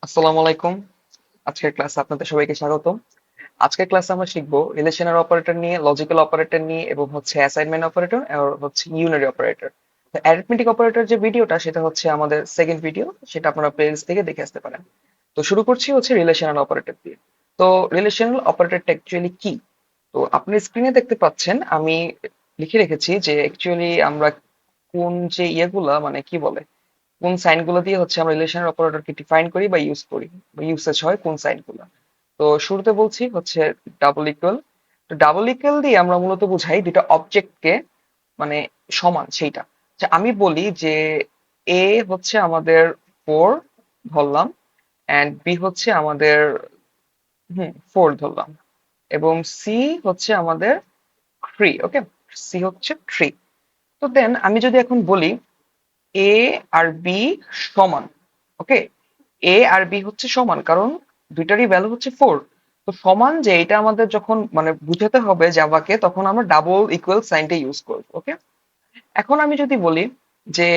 আসসালামু আলাইকুম। আজকের ক্লাসে আপনাদের সবাইকে স্বাগতম। আজকের ক্লাসে আমরা শিখবো রিলেশনাল অপারেটর নিয়ে, লজিক্যাল অপারেটর নিয়ে এবং হচ্ছে অ্যাসাইনমেন্ট অপারেটর আর হচ্ছে ইউনারি অপারেটর। অ্যারিথমেটিক অপারেটর যে ভিডিওটা সেটা হচ্ছে আমাদের সেকেন্ড ভিডিও, সেটা আপনারা প্লেলিস্ট থেকে দেখে আসতে পারেন। তো শুরু করছি হচ্ছে রিলেশনাল অপারেটর দিয়ে। তো রিলেশনাল অপারেটরটা অ্যাকচুয়ালি কি? তো আপনি স্ক্রিনে দেখতে পাচ্ছেন আমি লিখে রেখেছি যে অ্যাকচুয়ালি আমরা কোন যে ইয়েগুলা মানে কি বলে কোন সাইন গুলো দিয়ে হচ্ছে আমরা রিলেশনের অপারেটরকে ডিফাইন করি বা ইউজ করি বা ইউসেজ হয় কোন সাইন গুলো। তো শুরুতে বলছি হচ্ছে ডাবল ইকুয়াল। তো ডাবল ইকুয়াল দিয়ে আমরা মূলত বুঝাই দুটো অবজেক্টকে মানে সমান সেইটা। যে আমি বলি যে এ হচ্ছে আমাদের 4 ধরলাম, এন্ড বি হচ্ছে আমাদের 4 ধরলাম, এবং সি হচ্ছে আমাদের 3। ওকে, সি হচ্ছে 3। তো দেন আমি যদি এখন বলি এ আর বি সমান। ওকে, এ আর বি হচ্ছে সমান কারণ দুইটারই ভ্যালু হচ্ছে 4। তো সমান যে এটা আমাদের যখন মানে বুঝাতে হবে জাভাকে, তখন আমরা ডাবল ইকুয়াল সাইনটা ইউজ করব। ওকে, এখন আমি যদি বলি যে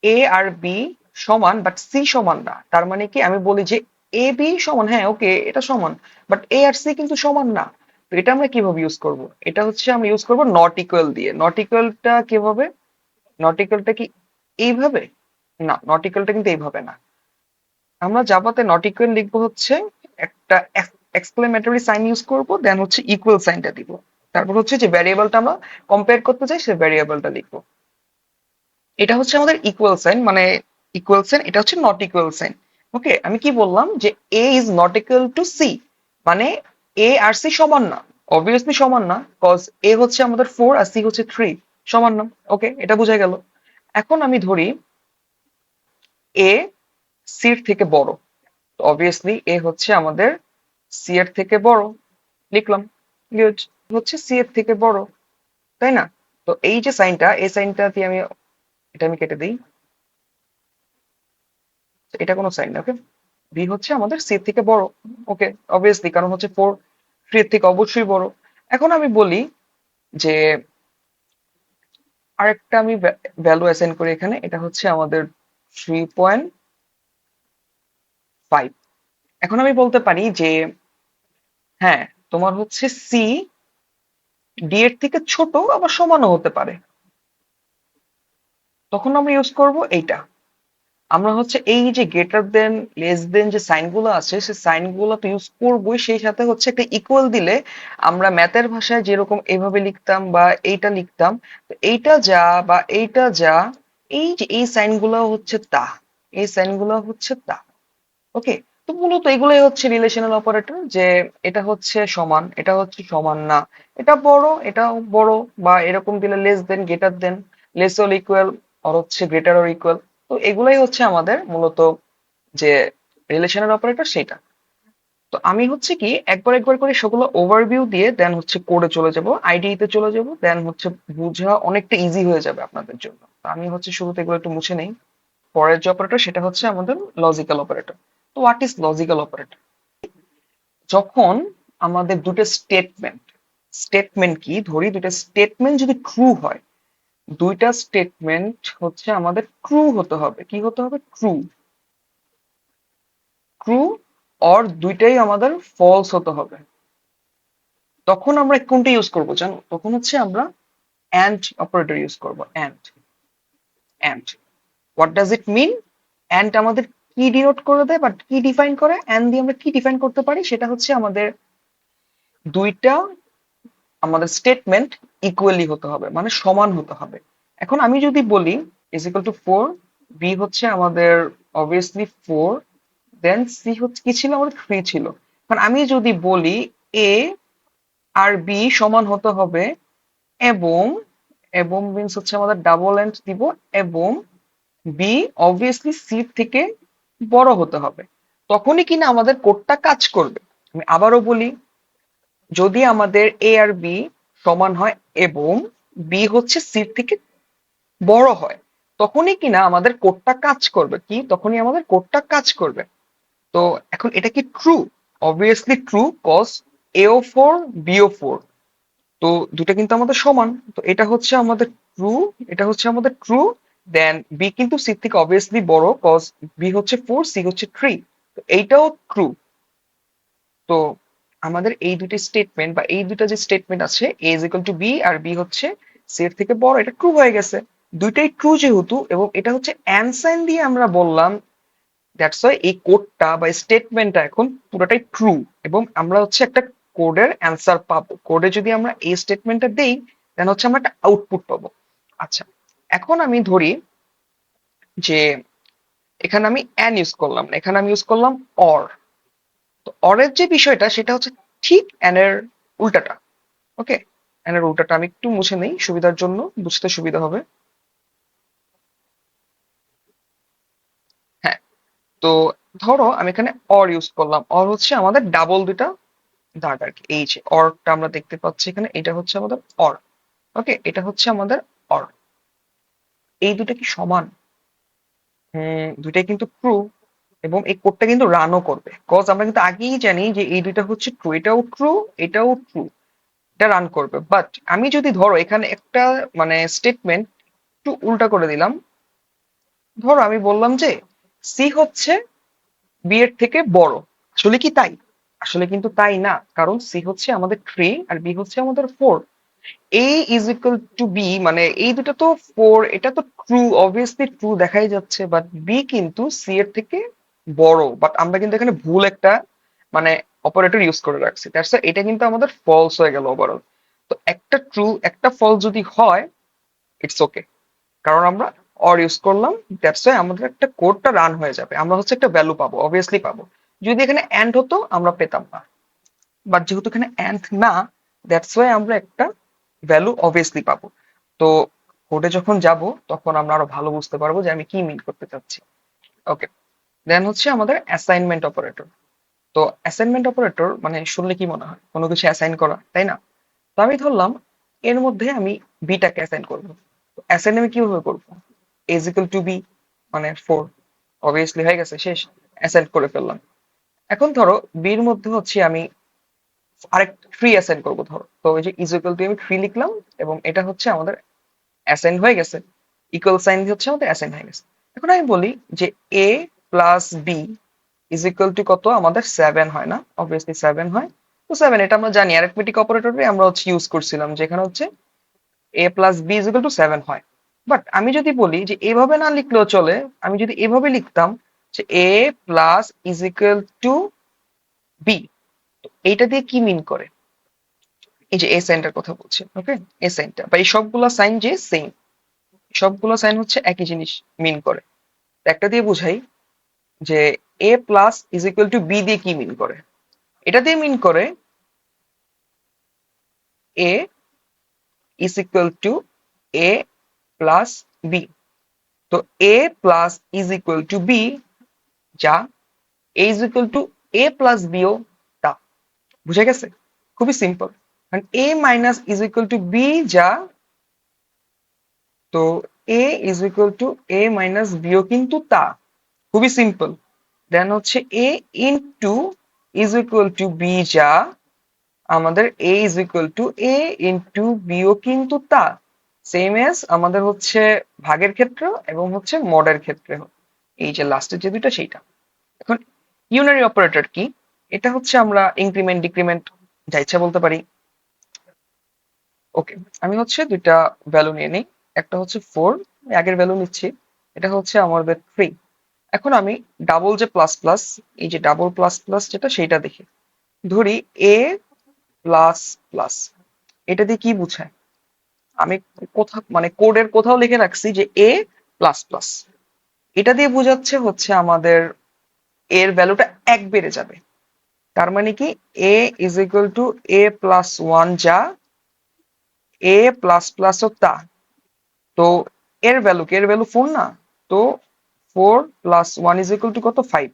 এ আর বি সমান বাট সি সমান না, তার মানে কি আমি বলি যে এ বি সমান, হ্যাঁ ওকে এটা সমান, বাট এ আর সি কিন্তু সমান না। তো এটা আমরা কিভাবে ইউজ করব? এটা হচ্ছে আমরা ইউজ করব নট ইকুয়াল দিয়ে। নট ইকুয়ালটা কিভাবে? নট ইকুয়ালটা কি এইভাবে? না, নট ইকুয়ালটা কিন্তু এইভাবে না। আমরা জাভাতে নট ইকুয়াল লিখবো হচ্ছে একটা এক্সক্লেমেটরি সাইন ইউজ করব, দেন হচ্ছে ইকুয়াল সাইনটা দিব। তারপর হচ্ছে যে ভ্যারিয়েবলটা আমরা কম্পেয়ার করতে চাই সে ভ্যারিয়েবলটা লিখবো। এটা হচ্ছে আমাদের ইকুয়াল সাইন, মানে ইকুয়াল সাইন, এটা হচ্ছে নট ইকুয়াল সাইন। ওকে, আমি কি বললাম যে A is not equal to C, মানে এ আর সি সমান না। অবভিয়াসলি সমান না, কজ এ হচ্ছে আমাদের 4 আর সি হচ্ছে 3, সমান না। ওকে, এটা বোঝা গেল। এখন আমি ধরি এ সির থেকে বড়, অবভিয়াসলি এ হচ্ছে আমাদের সি এর থেকে বড়, লিখলাম। গুড, হচ্ছে সি এর থেকে বড়, তাই না? তো এই যে সাইনটা, এই সাইনটা দিয়ে আমি এটা আমি কেটে দিই, এটা কোনো সাইন না। ওকে, বি হচ্ছে আমাদের সি এর থেকে বড়। ওকে, অবভিয়াসলি কারণ হচ্ছে 4 3 এর থেকে অবশ্যই বড়। এখন আমি বলি যে আরেকটা আমি ভ্যালু অ্যাসাইন করি এখানে, এটা হচ্ছে আমাদের 3.5। এখন আমি বলতে পারি যে হ্যাঁ, তোমার হচ্ছে সি ডি এর থেকে ছোট আবার সমানও হতে পারে। তখন আমরা ইউজ করব এইটা। আমরা হচ্ছে এই যে গ্রেটার দেন লেস দেন যে সাইন গুলো আছে সেই সাইন গুলো তো ইউজ করবোই, সেই সাথে হচ্ছে একটা ইকুয়াল দিলে আমরা ম্যাথের ভাষায় যেরকম এইভাবে লিখতাম বা এইটা লিখতাম, তো এইটা যা বা এইটা যা, এই যে এই সাইন গুলো হচ্ছে তা, এই সাইন গুলো হচ্ছে তা। ওকে, তো মূলত এগুলোই হচ্ছে রিলেশনাল অপারেটর, যে এটা হচ্ছে সমান, এটা হচ্ছে সমান না, এটা বড়, এটাও বড়, বা এরকম দিলে less than, greater than, less or equal, আর হচ্ছে গ্রেটার অর ইকুয়াল। তো এগুলাই হচ্ছে আমাদের মূলত যে রিলেশনাল অপারেটর সেটা। তো আমি হচ্ছে কি একবার একবার করে সেগুলো ওভারভিউ দিয়ে দেন হচ্ছে কোডে চলে যাব, আইডিইতে চলে যাব, দেন হচ্ছে বোঝা অনেকটা ইজি হয়ে যাবে আপনাদের জন্য। তো আমি হচ্ছে শুরুতে এগুলো একটু মুছে নেই। পরের যে অপারেটর সেটা হচ্ছে আমাদের লজিক্যাল অপারেটর। তো হোয়াট ইজ লজিক্যাল অপারেটর? যখন আমাদের দুটো স্টেটমেন্ট, স্টেটমেন্ট কি ধরি, দুটো স্টেটমেন্ট যদি ট্রু হয়, দুইটা স্টেটমেন্ট হচ্ছে আমাদের ট্রু হতে হবে। কি হতে হবে? ট্রু। ট্রু অর দুইটাই আমাদের ফলস হতে হবে। তখন আমরা কোনটা ইউজ করবো জানো? তখন হচ্ছে আমরা এন্ড অপারেটর ইউজ করবো। And, and what does it mean? And আমাদের কি ডিনোট করে দেয় বা কি ডিফাইন করে? এন্ড দিয়ে আমরা কি ডিফাইন করতে পারি সেটা হচ্ছে আমাদের দুইটা আমাদের স্টেটমেন্ট ইকুয়ালি হতে হবে, মানে সমান হতে হবে। এখন আমি যদি বলি ইজ ইকুয়াল টু 4, বি হচ্ছে আমাদের অবভিয়াসলি 4, দেন সি হচ্ছে কি ছিল আমাদের 3 ছিল। এখন আমি যদি বলি এ আর বি সমান হতে হবে, এবং এবং মিন্স হচ্ছে আমাদের ডাবল এন্ড দিব, এবং বি অবভিয়াসলি সি থেকে বড় হতে হবে, তখনই কিনা আমাদের কোডটা কাজ করবে। আমি আবারও বলি, যদি আমাদের এ আর বি সমান হয় এবং বি হচ্ছে সি থেকে বড় হয়, তখনই কিনা আমাদের কোডটা কাজ করবে। কি? তখনই আমাদের কোডটা কাজ করবে। তো এখন এটা কি ট্রু? অবভিয়াসলি ট্রু, কজ এও 4 বিও 4, তো দুটা কিন্তু আমাদের সমান। তো এটা হচ্ছে আমাদের ট্রু, এটা হচ্ছে আমাদের ট্রু। দেন বি কিন্তু সি থেকে অবভিয়াসলি বড়, কজ বি হচ্ছে 4 সি হচ্ছে 3। এইটাও ট্রু। তো আমাদের এই দুটি স্টেটমেন্ট বা এই দুটা যে স্টেটমেন্ট আছে, A is equal to B আর বি হচ্ছে সি এর থেকে বড়, এটা ট্রু হয়ে গেছে। দুইটাই ট্রু যেহেতু, এবং এটা হচ্ছে অ্যান্ড সাইন দিয়ে আমরা বললাম, দ্যাটস ওয়াই এই কোডটা বা স্টেটমেন্টটা এখন পুরোটাই ট্রু। এবং আমরা হচ্ছে একটা কোডের অ্যান্সার পাবো। কোডে যদি আমরা এই স্টেটমেন্টটা দেই, দেন হচ্ছে আমরা একটা আউটপুট পাবো। আচ্ছা, এখন আমি ধরি যে এখানে আমি অ্যান ইউজ করলাম না, এখানে আমি ইউজ করলাম অর। তো অরের যে বিষয়টা সেটা হচ্ছে ঠিক অ্যান এর উল্টাটা। ওকে, অ্যান এর উল্টাটা আমি একটু মুছে নেই সুবিধার জন্য, বুঝতে সুবিধা হবে। হ্যাঁ, তো ধরো আমি এখানে অর ইউজ করলাম। অর হচ্ছে আমাদের ডাবল দুটা দাগ আর কি। এই যে অরটা আমরা দেখতে পাচ্ছি এখানে, এটা হচ্ছে আমাদের অর। ওকে, এটা হচ্ছে আমাদের অর। এই দুটো কি সমান? দুইটাই কিন্তু ট্রু। এবং এই কোডটা কিন্তু রানও করবে, কজ আমরা কিন্তু আগেই জানি যে এই দুইটা হচ্ছে ট্রু, এটাও ট্রু, এটাও ট্রু, এটা রান করবে। বাট আমি যদি ধরো এখানে একটা মানে স্টেটমেন্ট একটু উল্টা করে দিলাম, ধরো আমি বললাম যে সি হচ্ছে বি এর থেকে বড়। আসলে কি তাই? আসলে কিন্তু তাই না, কারণ সি হচ্ছে আমাদের 3 আর বি হচ্ছে আমাদের 4। এ ইজ ইকুয়াল টু বি, মানে এই দুটো তো 4, এটা তো ট্রু, অবভিয়াসলি ট্রু দেখাই যাচ্ছে। বাট বি কিন্তু সি এর থেকে বড়, বাট আমরা কিন্তু এখানে ভুল একটা মানে অপারেটর ইউজ করে রাখছি, দ্যাটস এটা কিন্তু আমাদের ফলস হয়ে গেল ওভারঅল। তো একটা ট্রু একটা ফলস যদি হয়, ইটস ওকে, কারণ আমরা অর ইউজ করলাম, দ্যাটস ওয়াই আমাদের একটা কোডটা রান হয়ে যাবে, আমরা হচ্ছে একটা ভ্যালু পাবো, অবভিয়াসলি পাবো। যদি এখানে এন্ড হতো আমরা পেতাম না, বাট যেহেতু এখানে এন্ড না, দ্যাটস ওয়াই আমরা একটা ভ্যালু অবভিয়াসলি পাবো। তো কোডে যখন যাব তখন আমরা আরো ভালো বুঝতে পারবো যে আমি কি মিন করতে চাচ্ছি। ওকে, দেন হচ্ছে আমাদের অ্যাসাইনমেন্ট অপারেটর। তো অ্যাসাইনমেন্ট অপারেটর মানে শুনলে কি মনে হয়? কোনো কিছু অ্যাসাইন করা, তাই না? তো আমি ধরলাম এর মধ্যে আমি বিটাকে অ্যাসাইন করবো। অ্যাসাইন আমি কিভাবে করবো? ইজ ইকুয়াল টু বি, মানে 4, অবভিয়াসলি হয়ে গেছে, শেষ, অ্যাসাইন করে ফেললাম। এখন ধরো বির মধ্যে হচ্ছে আমি আরেক 3 অ্যাসাইন করবো ধরো, তো ওই যে ইজ ইকুয়াল টু আমি 3 লিখলাম, এবং এটা হচ্ছে আমাদের অ্যাসাইন হয়ে গেছে। ইকুয়াল সাইন দিয়ে হচ্ছে আমাদের অ্যাসাইন হয়ে গেছে। এখন আমি বলি যে A plus B is equal to কত? আমাদের 7 হয় না? অবভিয়াসলি 7 হয়। তো 7 এটা আমরা জানি, অ্যারিথমেটিক অপারেটরে আমরা হচ্ছে ইউজ করছিলাম, যেখানে হচ্ছে A plus B is equal to 7 হয়। বাট আমি যদি বলি যে এভাবে না লিখলেও চলে, আমি যদি এভাবে লিখতাম যে A plus is equal to B, এইটা দিয়ে কি মিন করে? এই যে এ সাইনটার কথা বলছি, ওকে, এ সাইনটা বা এই সবগুলো সাইন যে সেম, সবগুলো সাইন হচ্ছে একই জিনিস মিন করে। একটা দিয়ে বুঝাই যে A plus is equal to B দিয়ে কি মিন করে? এটা দিয়ে মিন করে A is equal to A plus B. তো A plus is equal to B যা, A is equal to A plus বিও তা। বুঝে গেছে? খুবই সিম্পল। কারণ A minus is equal to B যা, তো A is equal to A minus বিও কিন্তু তা। খুবই সিম্পল। দেন হচ্ছে A into is equal to B যা, আমাদের A is equal to A into বিও কিন্তু তা। সেম এজ আমাদের হচ্ছে ভাগের ক্ষেত্রে এবং হচ্ছে মডের ক্ষেত্রে, এই যে লাস্টের যে দুইটা সেইটা। এখন ইউনারি অপারেটর কি? এটা হচ্ছে আমরা ইনক্রিমেন্ট ডিক্রিমেন্ট যা ইচ্ছা বলতে পারি। ওকে, আমি হচ্ছে দুইটা ভ্যালু নিয়ে নিই। একটা হচ্ছে 4, আগের ভ্যালু নিচ্ছি, এটা হচ্ছে আমাদের 3। এখন আমি ডাবল যে প্লাস প্লাস, এই যে ডাবল প্লাস প্লাস যেটা সেইটা দেখি, ধরি এ প্লাস প্লাস, এটা দিয়ে কি বুঝায়? আমি কোথাও মানে কোডের কোথাও লিখে রাখছি যে এ প্লাস প্লাস, এটা দিয়ে বোঝাচ্ছে হচ্ছে আমাদের এর ভ্যালুটা 1 বেড়ে যাবে। তার মানে কি A is equal to A plus 1 যা, এ প্লাস প্লাস ও তা। তো এর ভ্যালু কি? এর ভ্যালু 4 না? তো 4 প্লাস 1 ইজ ইকুয়াল টু কত? 5।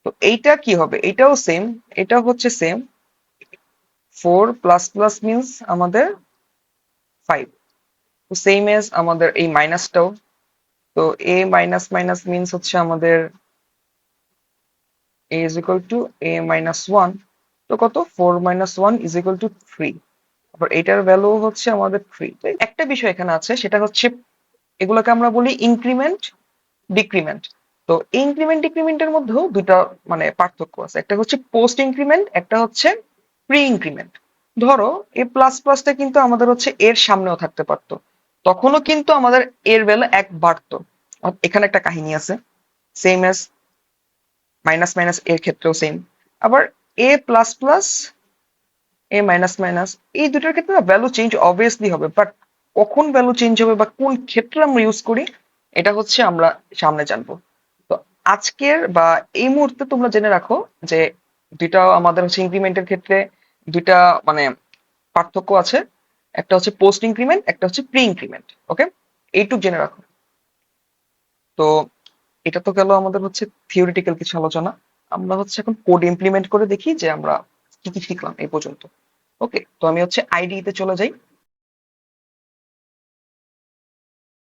তো এইটা কি হবে? এটাও সেম, এটাও হচ্ছে সেম। 4 প্লাস প্লাস মিনস আমাদের 5। তো সেম এজ আমাদের এই মাইনাসটাও। তো এ মাইনাস মাইনাস মিনস হচ্ছে আমাদের a is equal to a minus 1। তো কত? 4 minus 1 is equal to 3। আবার এটার ভ্যালু হচ্ছে আমাদের 3। তো একটা বিষয় এখানে আছে, সেটা হচ্ছে এগুলোকে আমরা বলি ইনক্রিমেন্ট ডিক্রিমেন্ট। তো ইনক্রিমেন্ট ডিক্রিমেন্টের মধ্যেও দুইটা মানে পার্থক্য আছে, একটা হচ্ছে পোস্ট ইনক্রিমেন্ট, একটা হচ্ছে প্রি ইনক্রিমেন্ট। ধরো এ প্লাস প্লাসটা কিন্তু আমাদের হচ্ছে এর সামনেও থাকতে পারতো, তখনও কিন্তু আমাদের এর ভ্যালু এক বাড়তো। এখানে একটা কাহিনী আছে, সেম এস মাইনাস মাইনাস এর ক্ষেত্রেও সেম। আবার এ প্লাস প্লাস এ মাইনাস মাইনাস এই দুটোর ক্ষেত্রে না ভ্যালু চেঞ্জ অবভিয়াসলি হবে, বাট কখন ভ্যালু চেঞ্জ হবে বা কোন ক্ষেত্রে আমরা ইউজ করি এটা হচ্ছে আমরা সামনে জানবো। তো আজকের বা এই মুহূর্তে তোমরা জেনে রাখো যে দুইটা আমাদের হচ্ছে ইনক্রিমেন্টের ক্ষেত্রে দুইটা মানে পার্থক্য আছে, একটা হচ্ছে পোস্ট ইনক্রিমেন্ট, একটা হচ্ছে প্রি ইনক্রিমেন্ট। ওকে, এইটুক জেনে রাখো। তো এটা তো গেল আমাদের হচ্ছে থিওরিটিক্যাল কিছু আলোচনা। আমরা হচ্ছে এখন কোড ইমপ্লিমেন্ট করে দেখি যে আমরা কি কি শিখলাম এই পর্যন্ত। ওকে, তো আমি হচ্ছে আইডি তে চলে যাই।